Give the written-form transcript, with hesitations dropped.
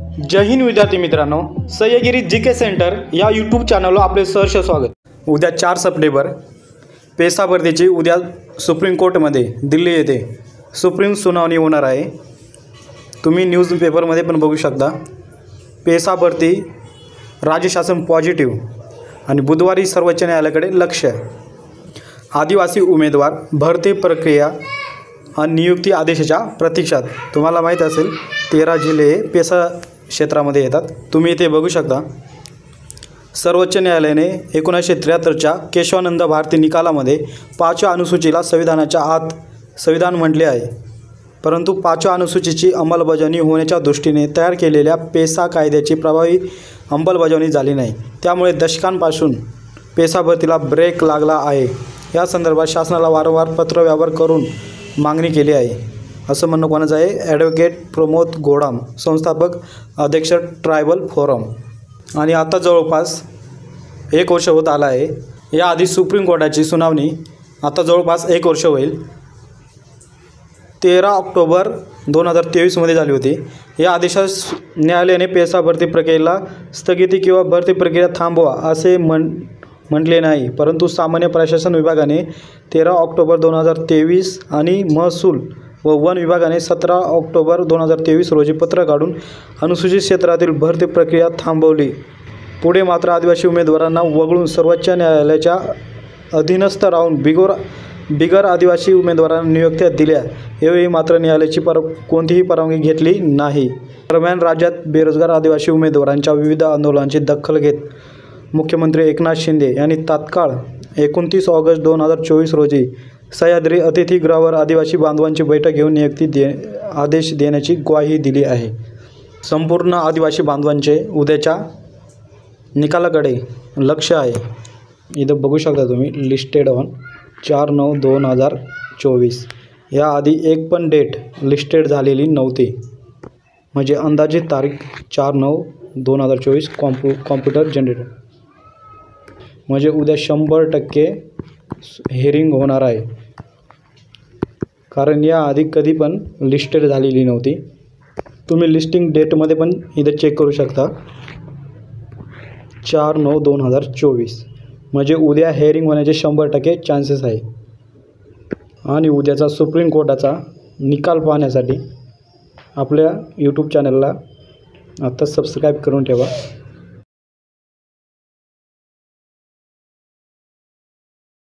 जय हिंद विद्यार्थी मित्रांनो, सह्यागिरी GK centre या यूट्यूब चॅनलवर आपले सहर्ष स्वागत। उद्या 4 सप्टेंबर पेसा भरतीची उद्या सुप्रीम कोर्टमध्ये दिल्ली येथे सुप्रीम सुनावणी होणार आहे। तुम्ही न्यूज पेपरमध्ये पण बघू शकता। पेसा भरती राज्य शासन पॉझिटिव्ह आणि बुधवारी सर्वोच्च न्यायालयाकडे लक्ष। आदिवासी उमेदवार भरती प्रक्रिया आणि नियुक्ती आदेशाच्या प्रतीक्षात। तुम्हाला माहीत असेल 13 जिल्हे पेसा क्षेत्रामध्ये येतात। तुम्ही इथे बघू शकता। सर्वोच्च न्यायालयाने 1973च्या केशवानंद भारती निकालामध्ये 5व्या अनुसूचीला संविधानाच्या आत संविधान म्हटले आहे, परंतु 5व्या अनुसूचीची अंमलबजावणी होण्याच्या दृष्टीने तयार केलेल्या पेसा कायद्याची प्रभावी अंमलबजावणी झाली नाही। त्यामुळे दशकांपासून पेसा भरतीला ब्रेक लागला आहे। या संदर्भात शासनाला वारंवार पत्रव्यवहार करून मागणी केली आहे, असं म्हणणं कोणाचं आहे? ॲडव्होकेट प्रमोद गोडाम, संस्थापक अध्यक्ष ट्रायबल फोरम। आणि आता जवळपास 1 वर्ष होत आला आहे। याआधी सुप्रीम कोर्टाची सुनावणी आता जवळपास 1 वर्ष होईल। 13 ऑक्टोबर 2023 मध्ये झाली होती। या आदेशात न्यायालयाने पेसा भरती प्रक्रियेला स्थगिती किंवा भरती प्रक्रिया थांबवा असे म्हटले नाही, परंतु सामान्य प्रशासन विभागाने 13 ऑक्टोबर 2023 आणि महसूल व वन विभागाने 17 ऑक्टोबर 2023 रोजी पत्र काढून अनुसूचित क्षेत्रातील भरती प्रक्रिया थांबवली। पुढे मात्र आदिवासी उमेदवारांना वगळून सर्वोच्च न्यायालयाच्या अधीनस्थ राहून बिगर आदिवासी उमेदवारांना नियुक्त्या दिल्या। यावेळी मात्र न्यायालयाची कोणतीही परवानगी घेतली नाही। दरम्यान राज्यात बेरोजगार आदिवासी उमेदवारांच्या विविध आंदोलनांची दखल घेत मुख्यमंत्री एकनाथ शिंदे यांनी तात्काळ 29 ऑगस्ट 2024 रोजी सह्याद्री अतिथीगृहावर आदिवासी बांधवांची बैठक घेऊन नियुक्ती आदेश देण्याची ग्वाही दिली आहे। संपूर्ण आदिवासी बांधवांचे उद्याच्या निकालाकडे लक्ष आहे। इथं बघू शकता तुम्ही लिस्टेड ऑन 4/9/2024। याआधी एक पण डेट लिस्टेड झालेली नव्हती, म्हणजे अंदाजित तारीख 4/9/2024 कॉम्प्युटर जनरेटर, म्हणजे उद्या 100% हिअरिंग होणार आहे, कारण याआधी कधी पण लिस्टेड झालेली नव्हती। तुम्ही लिस्टिंग डेटमध्ये पण इथे चेक करू शकता, 4/9/2024, म्हणजे उद्या हिअरिंग होण्याचे 100% चान्सेस आहे। आणि उद्याचा सुप्रीम कोर्टाचा निकाल पाहण्यासाठी आपल्या यूट्यूब चॅनलला आता सबस्क्राईब करून ठेवा।